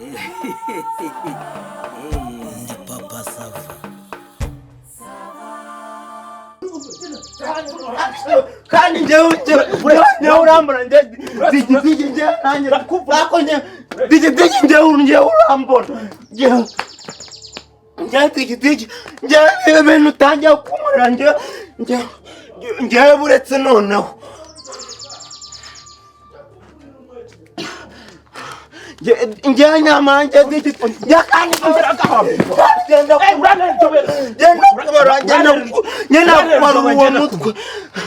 Ndi papa sava. Kandi njyewe urambona digi njyewe nanjye bakonye digi njyewe urambona njyewe digi njyewe ibintu utangiye kumara njyewe buretse noneho njyewe nyamara njyewe digi njyewe kandi genda kubarura uwo mutwe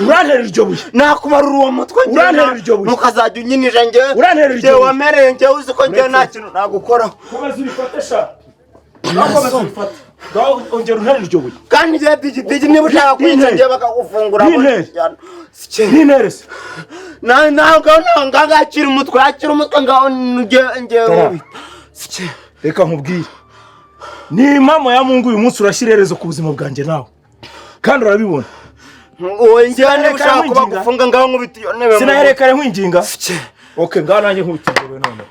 urantera iryo buye nakubarura uwo mutwe urantera iryo buye ntukazajya unyinija njyewe wamereye njyewe uzi ko njyewe nta kintu nagukoraho komeza ubifate sha komeza ubifate ngaho ongera untera iryo buye kandi njyewe digi niba ushaka kwinjira njyewe bakagufungura n'intere se ngaho akira umutwe ngaho njyewe reka nkubwire ni impamo ya Mungu uyu munsi urashyira iherezo ku buzima bwanjye nawe kandi urabibona wowe njyewe niba ushaka kuba gufunga ngaho nkubita iyo ntebe sinaherekare nkwinginga okay ngaho nanjye nkubita njyewe none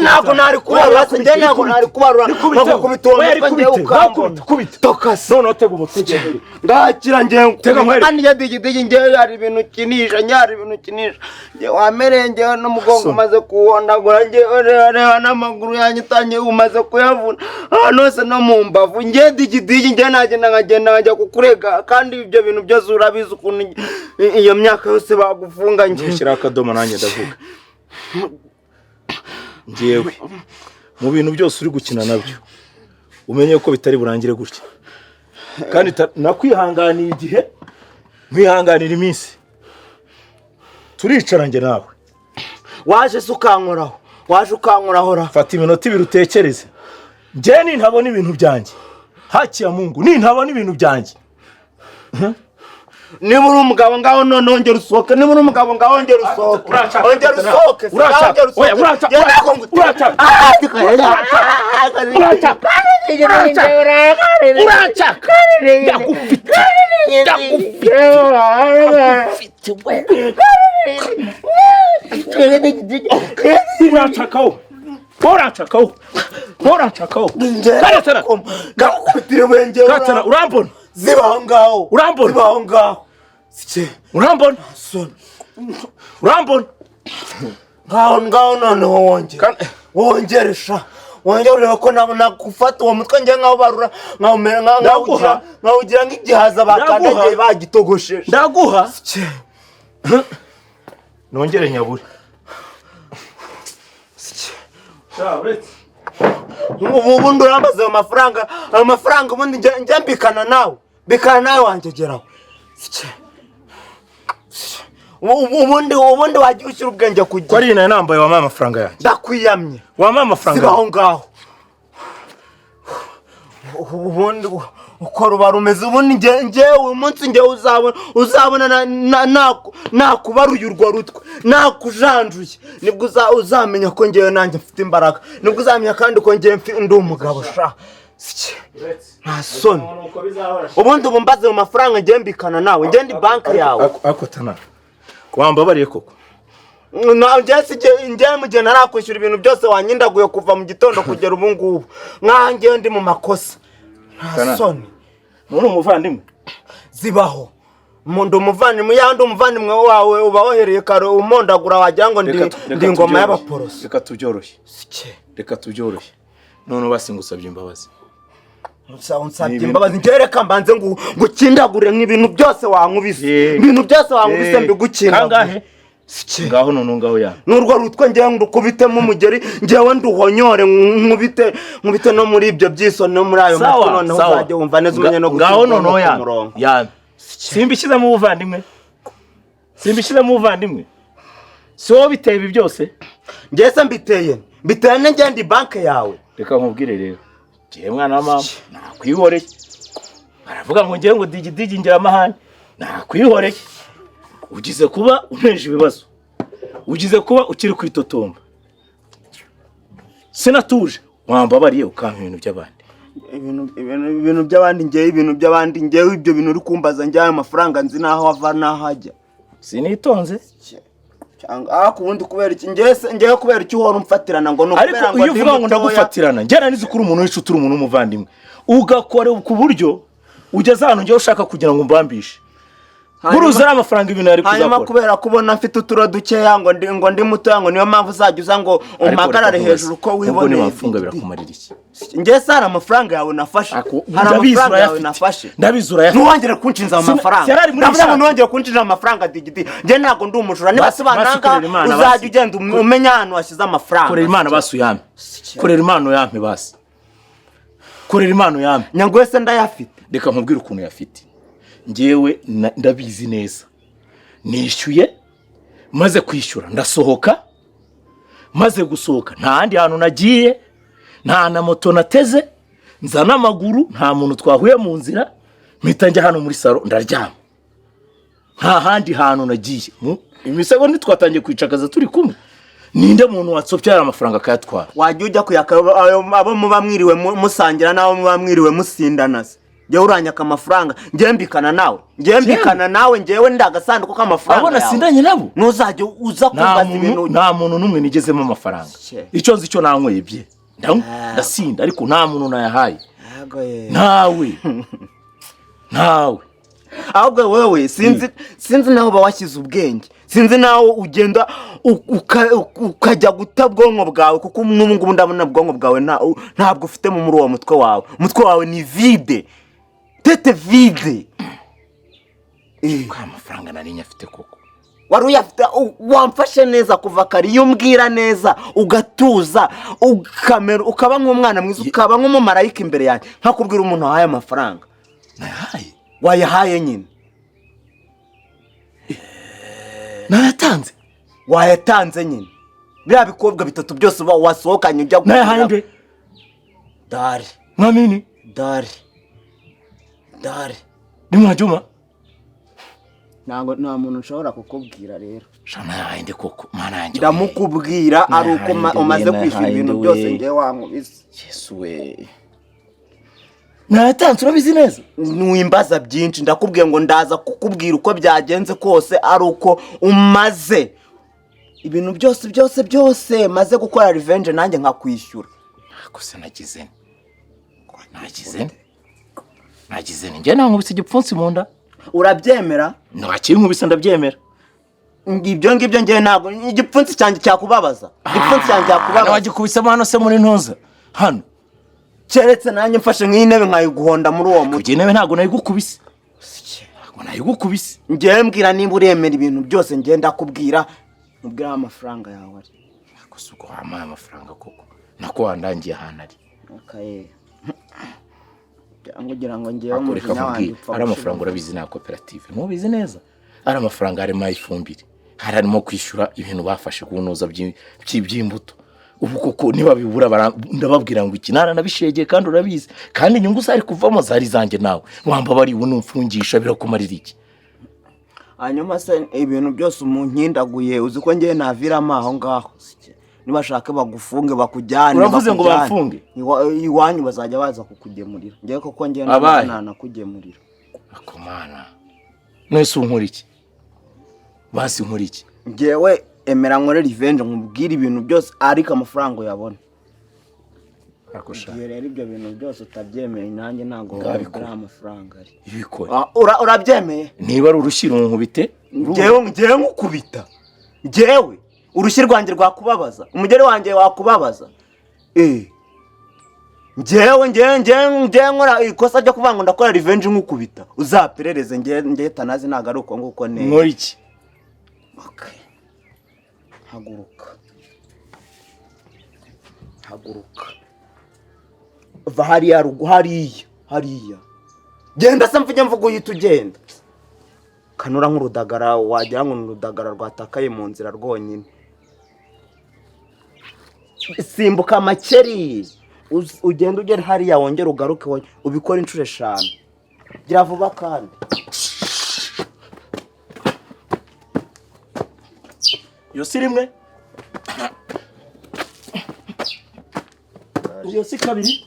ntabwo nari kubarura njyewe ntabwo nari kubarura bakakubita uwo mutwe njyewe ukambona kubita tokasi none tega umutwe ngakira njyewe tega nkwereke kandi njyewe digi njyewe hari ibintu ukinisha njyewe wamereye njyewe n'umugongo umaze kuwondagura njyewe reba n'amaguru yanjye utangiye umaze kuyavuna ahantu hose no mu mbavu njyewe digi njyewe nkagenda nkajya kukurega kandi ibyo bintu byose urabizi ukuntu iyo myaka yose bagufunga njyewe shyiraho akadomo nanjye ndavuga njyewe mu bintu byose uri gukina nabyo umenye ko bitari burangire gutya kandi nakwihanganiye igihe nkwihanganira iminsi turicara njye nawe waje se ukankoraho fata iminota ibiri utekereze njye nintabona ibintu byanjye hakiya Mungu nintabona ibintu byanjye niba uri umugabo ngaho none ongera usohoke niba uri umugabo ngaho ongera usohoke ongera usohoke urambona zibaho ngaho urambona ngaho noneho wongere sha wongere urebe ko nagufata uwo mutwe njye nkaho barura nkawugira nk'igihaza bakandagiye bagitogosheje ndaguha nongere nyabure ubundi urambaza ayo mafaranga ubundi njye mbikana nawe wanjyegeraho ubundi wajya ushyira ubwenge kujya ko ari nayo nambaye wampaye amafaranga yanjye ndakwiyamye wampaye amafaranga zibaho ngaho ubundi uko ruba rumeze ubundi njyewe uyu munsi njyewe uzabona nakubaruye urwo rutwe nakujanjuye nibwo uzamenya ko njyewe nanjye mfite imbaraga nibwo uzamenya kandi ko njyewe ndi umugabo sha nta soni ubundi mbaze mu mafaranga njyewe mbikana nawe njyewe ndi banki yawe akotana wambabariye koko njyewe mu gihe narakwishyura ibintu byose wanyindaguye kuva mu gitondo kugera ubu ngubu nkanjyewe ndi mu makosa nta soni none umuvandimwe zibaho ndi umuvandimwe yandi umuvandimwe wawe uba wohereye kare umondagura wagira ngo ndi ingoma y'abaporoso reka tubyoroshye none basingusabye imbabazi unsabye imbabazi njyewe reka mbanze ngukindagure nk'ibintu byose wankubise mbigukindagure ngaho none ngaho ya n'urwo rutwe njyewe ndukubitemo umugeri njyewe nduhonyore nkubite no muri ibyo byisoni no muri ayo matwi noneho uzajya wumva neza umenye no ngaho noneho ya simbishyize mu buvandimwe si wowe biteye ibi byose njyewe se mbiteye njyewe ndi banki yawe reka nkubwire rero njyewe mwana wa mama nakwihoreye aravuga ngo njyewe ngo digi ngira amahane nakwihoreye ugize kuba unteje ibibazo ugize kuba ukiri kwitotomba sinatuje wambabariye ukampa ibintu by'abandi ibintu by'abandi njyewe ibyo bintu uri kumbaza njyewe amafaranga nzi naho ava naho ajya sinitonze cyangwa kubundi kubera iki ngewe kubera iki uhora umfatirana ngo nukubera ngo iyo uvuga ngo ndagufatirana njye nizi kuri umuntu w'inshuti uri umuntu w'umuvandimwe ugakora ku buryo ugeze ahantu ngewe ushaka kugira ngo mbambishe buruza ari amafaranga ibintu yari kuzakora hanyuma kubera kubona mfite uturo dukeya ngo ndi mutoya ngo niyo mpamvu uzajya uza ngo umpagarare hejuru uko wiboneye ubwo ni amafaranga birakumarira iki ngewe se hari amafaranga yawe nafashe ndabizi urayafite ntiwongere kunshinza amafaranga ndavuga ngo ntiwongere kunshinza amafaranga digidi ngewe ntabwo ndi umujura niba se bananga uzajya ugenda umenya ahantu washyize amafaranga korera imana basi uyampe korera imana uyampe basi korera imana uyampe nyangoye se ndayafite reka nkubwire ukuntu yafite ngewe ndabizi neza nishyuye maze kwishyura ndasohoka maze gusohoka nta handi hantu nagiye nta na moto nateze nza n'amaguru nta muntu twahuye mu nzira mpita njya hano muri salo ndaryama nta handi hantu nagiye imisego ntitwatangiye kwicakaza turi kumwe ninde muntu watsopyara amafaranga akayatwara wajya ujya kuyaka abo muba mwiriwe musangira n'abo muba mwiriwe musindana se ngewe uranyaka amafaranga ngewe mbikana nawe ngewe ndagasanduku k'amafaranga yawe abona sindanye nabo ntuzajya uza kubaza ibintu nta muntu n'umwe nigezemo amafaranga icyo nzi cyo nanyweye bye ndasinda ariko nta muntu nayahaye ntawe ahubwo wewe sinzi naho bawashyize ubwenge sinzi naho ugenda ukajya guta bwonko bwawe kuko n'ubu ngubu ndabona bwonko bwawe ntabwo ufite muri uwo mutwe wawe ni vide tete vide kwa amafaranga nari nyafite koko wari uyafite wamfashe neza kuva kare iyo umbwira neza ugatuza ukaba nk'umwana mwiza ukaba nk'umumarayika imbere yanjye nkakubwira umuntu wahaye amafaranga nayahaye wayahaye nyine nayatanze wayatanze nyine biriya bikobwa bitatu byose wasohokanye ujya gukora nayahaye nde dare mwamini dare ni mwajuma nta muntu ushobora kukubwira rero shana yahaye koko mana yanjye ndamukubwira ari uko umaze kwishyura ibintu byose ngewe wankubise Yesu we nayatanze urabizi neza nwimbaza byinshi ndakubwiye ngo ndaza kukubwira uko byagenze kose ari uko umaze ibintu byose maze gukora revenge nanjye nkakwishyura gusa nagize njye nankubise igipfunsi mu nda urabyemera ntakiri nkubise ndabyemera ibyo ngibyo ngewe ntabwo igipfunsi cyanjye cyakubabaza wagikubisemo hano se muri ntuza hano keretse nanjye mfashe nk'intebe nkayiguhonda muri uwo mutwe intebe ntabwo nayigukubise ngewe mbwira nimba uremera ibintu byose ngewe ndakubwira mubwira aho amafaranga yawe ari gusa ubwo wampaye amafaranga koko nako wandangiye ahantu ari kugira ngo ngewe umujinya wanjye upfa ari amafaranga urabizi na koperative ntubizi neza ari amafaranga harimo ay'ifumbire harimo kwishyura ibintu bafashe kunoza by'imbuto ubu koko niba bibura ndababwira ngo iki naranabishegeye kandi urabizi kandi inyungu zari kuvamo zari zanjye nawe wamba bari unumfungisha birakumarira iki hanyuma se ibintu byose umunkindaguye uzi ko ngewe naviramo aho ngaho niba ashaka bagufunge bakujyane uravuze ngo bafunge iwanyu bazajya baza kukugemurira ngewe koko ngewe nanakugemurira akomana nese unkora iki basi nkora iki ngewe emera nkore revenge nkubwire ibintu byose ariko amafaranga uyabona igihe rero ibyo bintu byose utabyemeye nanjye ntabwo wabikora amafaranga ari urabyemeye niba ari urushyira nkubite ngewe nkukubita ngewe urushyi rwanjye rwakubabaza umugeri wanjye wakubabaza ngewe nkora ikosa ryo kuvuga ngo ndakora revenge nkukubita uzaperereze ngewe tanazi ntabwo ari uko nguko neza nkora iki haguruka va hariya genda se mvuge mvuga uhita ugenda kanura nk'urudagara wagira ngo ni urudagara rwatakaye mu nzira rwonyine simbuka makeri ugenda ugera hariya wongera ugaruke ubikora inshuro 5 gira vuba kandi iyo si rimwe iyo si kabiri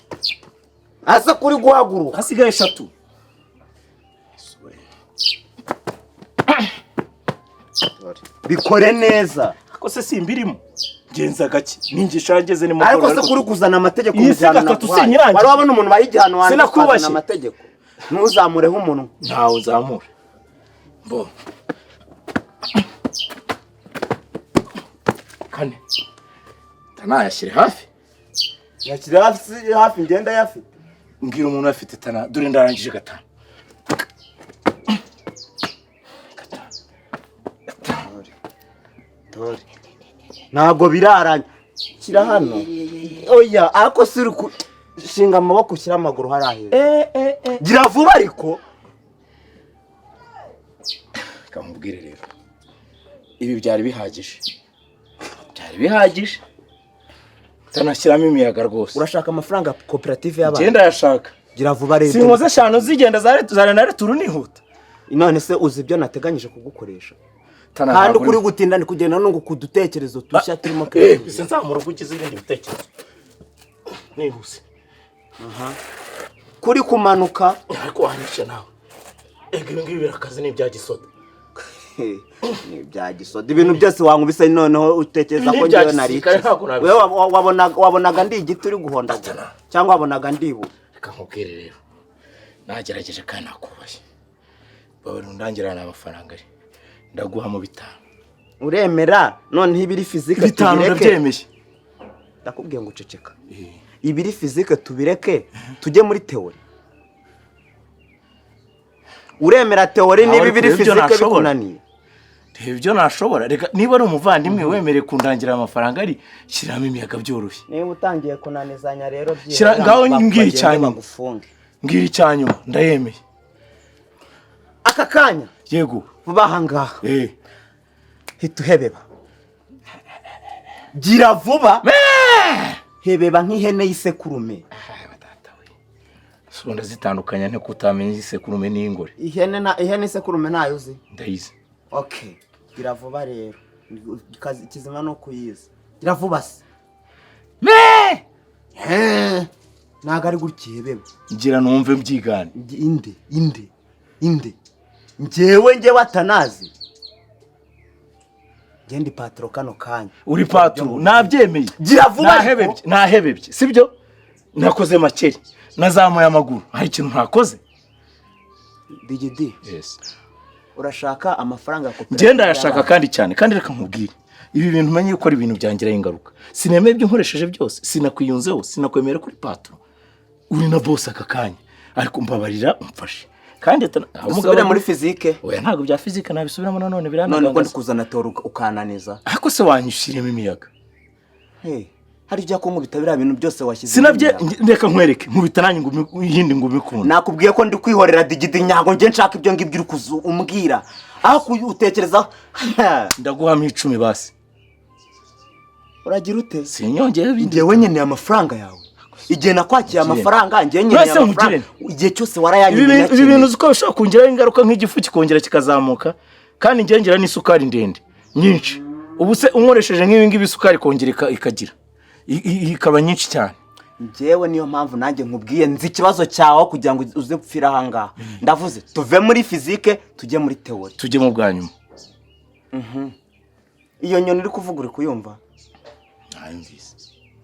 asa kuri guhaguruka hasigaye 3 bikore neza. Ako se simbirimo genza gake ningisha ngeze ni mukoro. Ariko se kuri kuzana amategeko mu Rwanda tusinyiranje. Wari wabona umuntu bayigihano wanjye kuzana amategeko. Ntuzamureho umuntu. Ntawo uzamura. Bo. Kane. Tana yashire hafi. Yakire hafi ngenda yafite. Mbwira umuntu afite tana dore ndarangije gatanu. Tori. Ntago biraranye. Kira hano. Oya, ako siri shinga amaboko ushyira amaguru harahe. Gira vuba ariko. Kamubwire rero. Ibi byari bihagije. Byari bihagije. Tanashyiramo imiyaga rwose. Urashaka amafaranga koperative y'abantu. Genda yashaka. Gira vuba rero. Sinkoze 5 zigenda za na returu nihuta. None se uzi ibyo nateganyije kugukoresha. Kandi kuri gutinda ni kugenda no kudutekerezo tushya turimo kare. Sinzamura kugize ibindi bitekerezo. Nihuse. Kuri kumanuka ariko wanisha nawe. Ngibi birakaze ni bya gisoda. Ni bya gisoda. Ibintu byose wankubise noneho utekereza ko ngewe nari. Wewe wabonaga ndi igiti uri guhonda cyangwa wabonaga ndibu. Reka nkubwire rero. Nagerageje kandi nakubashye. Bawe ndangirana amafaranga ari. Ndaguha mu 5. Uremera none ibiri fizike 5 ndabyemeye. Ndakubwiye ngo uceceka. Ibiri fizike tubireke tujye muri teori. Uremera teori nibi biri fizike bikunaniye. Ibyo nashobora. Reka niba ari umuvandimwe wemere kundangira amafaranga ari shiramo imiyaga byoroshye. Niba utangiye kunanizanya rero byira. Shira ngaho ngiye cyane. Ngiri cyanyuma ndayemeye. Aka kanya. Yego. Vuba hangaha. Hituhebeba. Gira vuba. Hebeba nk'ihene y'isekurume. Sonda zitandukanya nte kutamenya isekurume n'ingore. Ihene isekurume nayo uzi? Ndayizi. Okay. Gira vuba rero. Kizima no kuyiza. Gira vuba se. Naga ari gukihebeba. Ngira numve mbyigane. Inde. Njyewe atanazi. Gendi patro kano kanya. Uri patro nabyemeye. Gira vuba nahebebye. Sibyo? Nakoze makeri. Nazamuye amaguru. Hari ikintu ntakoze. DGD. Yes. Urashaka amafaranga koperative. Genda yashaka kandi cyane kandi reka nkubwire. Ibi bintu menye uko ari ibintu byangiraho ingaruka. Sinemeye ibyo nkoresheje byose. Sinakwiyunzeho, sinakwemera kuri patro. Uri na boss aka kanya. Ariko mbabarira umfashe. Kandi umugabo muri fizike. Oya ntago bya fizike nabisubiramo none birananga. None ko ndikuzana tora ukananiza. Ariko se wanyishiremo imiyaga. Hari bya ko nkubita bintu byose washyize. Sinabye reka nkwereke nkubita nanyi ngo yindi ngo bikunda. Nakubwiye ko ndi kwihorera digidi nyago nge nshaka ibyo ngibyo uri umbwira. Aho utekereza ndaguha 10 basi. Uragira ute? Sinyongeye bindi. Ngewe nyene amafaranga yawe. Igihe nakwakiye amafaranga nge nyene amafaranga. Igihe cyose warayanyine. Ibi bintu ziko bishaka kongera ingaruka nk'igifu kikongera kikazamuka kandi ngengera n'isukari ndende nyinshi. Ubu se unkoresheje nk'ibi ngibi isukari kongera ikagira. Ikaba nyinshi cyane. Ngewe niyo mpamvu nanjye nkubwiye nzi ikibazo cyawe kugira ngo uze gupfira hanga. Ndavuze tuve muri fizike tujye muri teori. Tujye mu bwanyuma. Iyo nyoni uri kuvuga uri kuyumva? Nayumvise.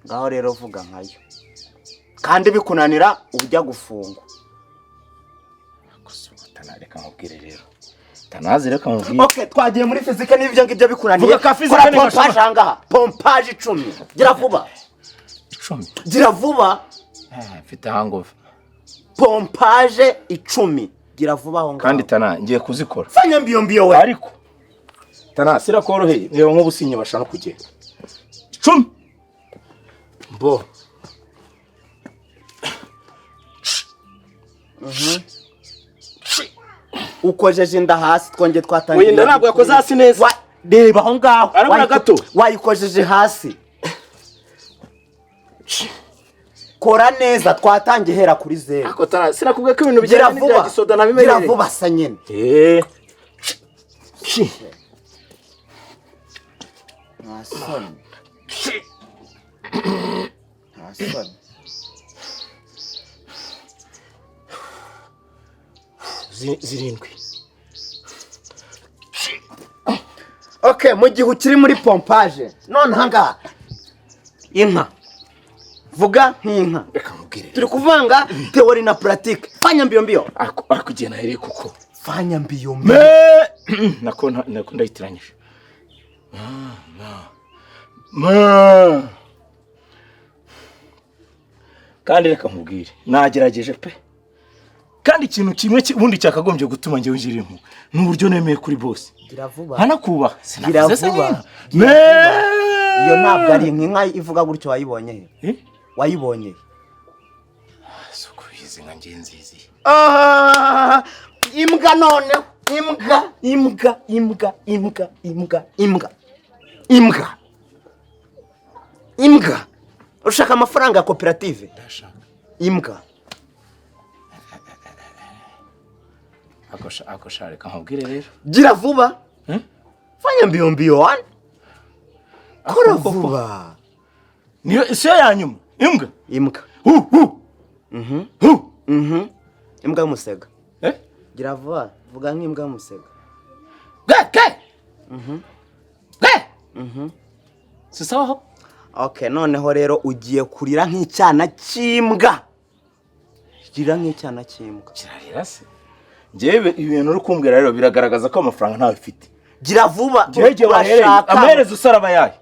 Ngaho rero vuga nkayo. Kandi bikunanira ujya gufungwa. Kusubutana reka nkubwire rero. Tanazi reka nkubwire. Okay, twagiye muri fizike n'ibyo ngibyo bikunaniye. Vuga ka fizike ni pompage hanga. Pompage 10. Gira vuba. 10. Gira vuba. Mfite hangover. Pompage 10. Gira vuba aho ngaho. Kandi tana ngiye kuzikora. Fanya mbiyombiyo we. Ariko tana sira koroheye reba nk'ubusinye bashana kugenda. 10. Bo. Ukojeje inda hasi twonge twatangiye. Oya ntabwo yakoze hasi neza. Reba aho ngaho. Arabona gato. Wayikojeje hasi. Kora neza twatangiye hera kuri 0. Ako tara sinakubwiye ko ibintu bijyanye n'ibya gisoda nabimenyeye. Gira vuba sa nyene. Nasoni. Zirindwi. Okay, mu gihe ukiri muri pompage none hanga inka vuga nk'inka reka nkubwire turi kuvanga theory na pratique fanya mbio akugiye nahere kuko fanya mbio nako ndayitiranyije kandi reka nkubwire nagerageje pe kandi ikintu kimwe ubundi cyakagombye gutuma njye winjira impu n'uburyo nemeye kuri boss giravuba hanakuba giravuba iyo ntabwo ari inka ivuga gutyo wayibonye wayibonye suko yizi nka ngenzizi imbwa none imbwa ushaka amafaranga ya koperative imbwa akosha reka nkubwire rero gira vuba fanya mbio wan kora vuba niyo siyo yanyuma imbwa imbwa y'umusega gira vuba vuga nk'imbwa y'umusega sisaho okay noneho rero ugiye kurira nk'icyana cy'imbwa gira nk'icyana cy'imbwa kirarira se njyewe ibintu uri kumbwira rero biragaragaza ko amafaranga ntawe ufite gira vuba urashaka amaherezo usaraba yayo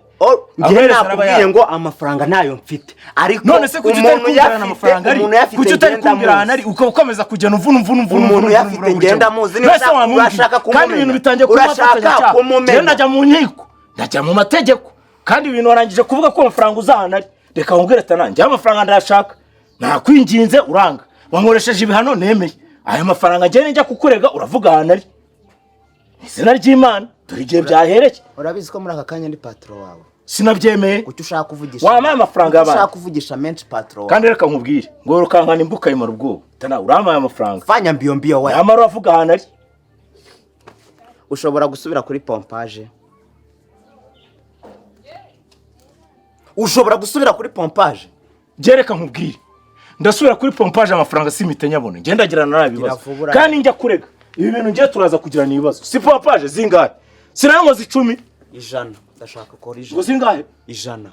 njye nakubwiye ngo amafaranga ntayo mfite ariko none se kuki utari kumbwirana amafaranga ari kuki utari kumbwirana ari ukomeza kujyana umuntu yafite ngenda muzi urashaka kumumenya kandi ibintu bitangiye urashaka kumumenya ndajya mu nkiko ndajya mu mategeko kandi ibintu warangije kuvuga ko amafaranga uzahana ari reka nkubwire tananjye amafaranga ndashaka nakwinginze uranga wankoresheje ibihano nemeye aya mafaranga njye njya kukurega uravuga ahantu ari izina ry'Imana dore igihe byahereye urabizi ko muri aka kanya ndi patro wawe sinabyemeye kuki ushaka kuvugisha wamaye amafaranga y'abantu ushaka kuvugisha menshi patro kandi reka nkubwire ngo rukankana imbuka yimara ubwoba tana uramaye amafaranga fanya mbio we yamara uravuga ahantu ari ushobora gusubira kuri pompage ushobora gusubira kuri pompage reka nkubwire ndasubira kuri pompage amafaranga simite nyabone ngenda girana nabi bibazo kandi njya kurega ibi bintu ngiye turaza kugirana ibibazo si pompage zingahe sinango zi 10 ijana ndashaka ko ijana ngo zingahe ijana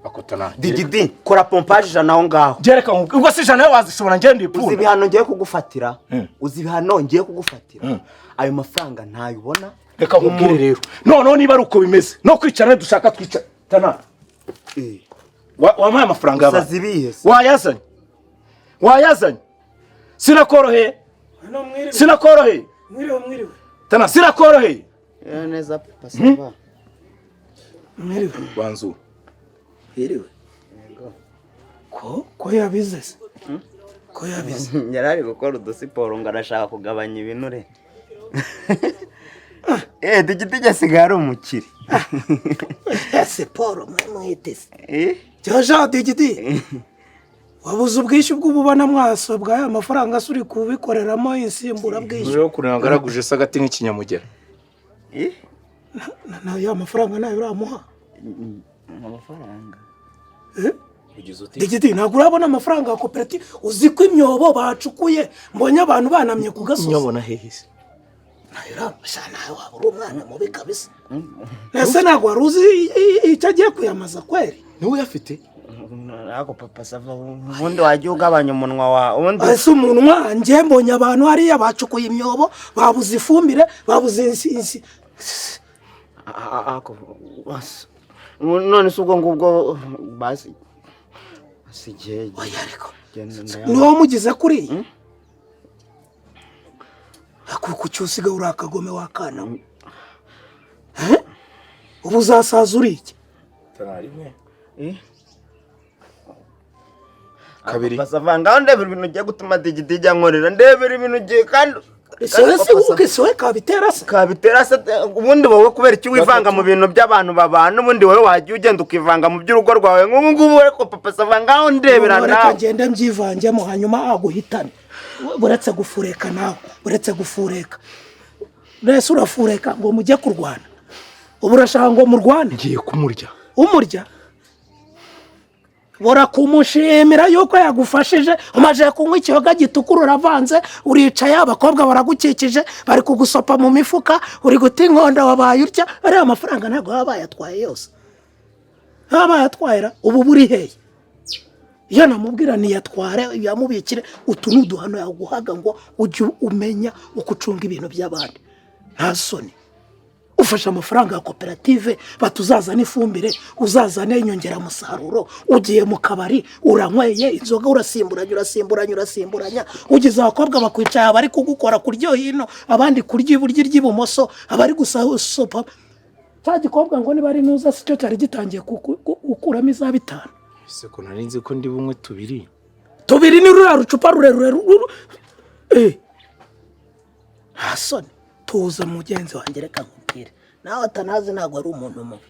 akotana digidi kora pompage ijana aho ngaho reka nkubwire ubwo si ijana yo wazishobora ngende ipunda uzi bihano ngiye kugufatira uzi bihano ngiye kugufatira ayo mafaranga ntayubona reka nkubwire rero none niba ari uko bimeze no kwicara dushaka twicara tana wamaye amafaranga y'abantu wayazanye sinakoroheye mwiriwe tana sinakoroheye neza papa sava mwiriwe wanzu mwiriwe ko yabize se ko yabize yarari gukora udusiporo ngo arashaka kugabanya ibinure digiti gasigara umukiri siporo mwitese cyaje digiti wabuze ubwishyu bw'ububana mwaso bwa ya mafaranga suri kubikoreramo insimbura bwishyu rero kuranga garaguje sagati nk'ikinyamugera na ya mafaranga nayo uramuha amafaranga digiti ntabwo urabona amafaranga ya koperative uzi ko imyobo bacukuye mbonye abantu banamye ku gasozi nyabona hehise nawe waba uri umwana mubi kabisa ese ntabwo wari uzi icyo agiye kuyamaza kweri niwe uyafite ntabwo papa sava ubundi wajya ugabanya umunwa wawe ese umunwa njye mbonye abantu hariya bacukuye imyobo babuze ifumbire babuze insi none se ubwo ngubwo basigiye niwo mugize kuri kuki usigaye uri akagome wakana ubu uzasaza uri iki kabiri basavanga ndebera ibintu ugiye gutuma digidijya nkorera ndebera ibintu ugiye kandi siwe kabitera se ubundi wowe kubera iki wivanga mu bintu by'abantu babana ubundi wowe wagiye ugenda ukivanga mu by'urugo rwawe nk'ubu ngubu ariko papa savanga ndebera nawe reka ngende mbyivangemo hanyuma aguhitane buretse gufureka nawe buretse gufureka nese urafureka ngo mujye kurwana ubu urashaka ngo murwane ngiye kumurya umurya bora kumushimira yuko yagufashije umaze kunywa ikiyoga gitukura uravanze uricaye abakobwa baragukikije bari kugusopa mu mifuka uri guta inkonda wabaye utya ariya amafaranga ntabwo baba bayatwaye yose baba bayatwara ubu buri hehe iyo namubwira niyatware yamubikire utu ni uduhano yaguhaga ngo ujye umenya uko ucunga ibintu by'abandi nta soni ufashe amafaranga ya koperative batuzazana ifumbire uzazane inyongeramusaruro ugiye mu kabari uranyweye inzoga urasimburanya ugize abakobwa bakwicaye bari kugukora kuryo hino abandi kurya iburyo ry'ibumoso abari gusopa cya gikobwa ngo niba ari nuza si cyo cyari gitangiye gukuramo iza 5 ese ko nari nzi ko ndi bumwe tubiri ni rura rucupa rurerure hasoni tuza mugenzi wanjye reka nkubwire nawe atanazi ntabwo ari umuntu mubi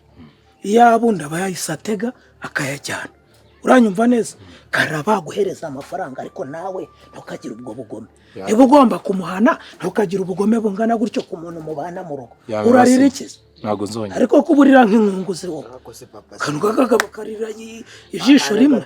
iyabunda aba yayisatega akayajyana uranyumva neza karaba guhereza amafaranga ariko nawe ntukagira ubwo bugome niba ugomba kumuhana ntukagira ubugome bungana gutyo ku muntu mubana mu rugo uraririkiza ntabwo nzongera ariko kuburira nk'inkunguzi wowe kantu kakagarira ijisho rimwe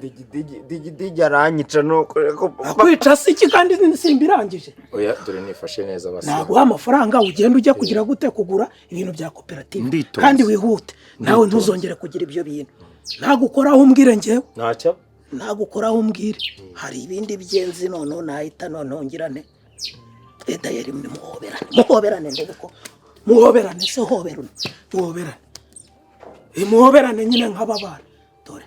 digi aranyica nuko akwica si iki kandi simbirangije oya dore nifashe neza basi ntabwo amafaranga ugenda ujya kugira gute kugura ibintu bya koperative kandi wihute nawe ntuzongere kugira ibyo bintu nagukoraho umbwire njyewe ntacyo nagukoraho umbwire hari ibindi byenzi none nahita none ngirane dayeri muhoberane ndebe ko muhoberane se muhoberane nyine nk'ababana dore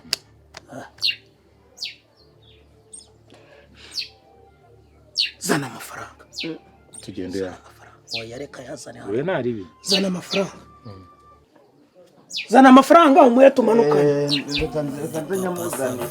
zana amafaranga tugendera oya reka yazane we naribi zana amafaranga umuye tumanukane ndetse nyamuzane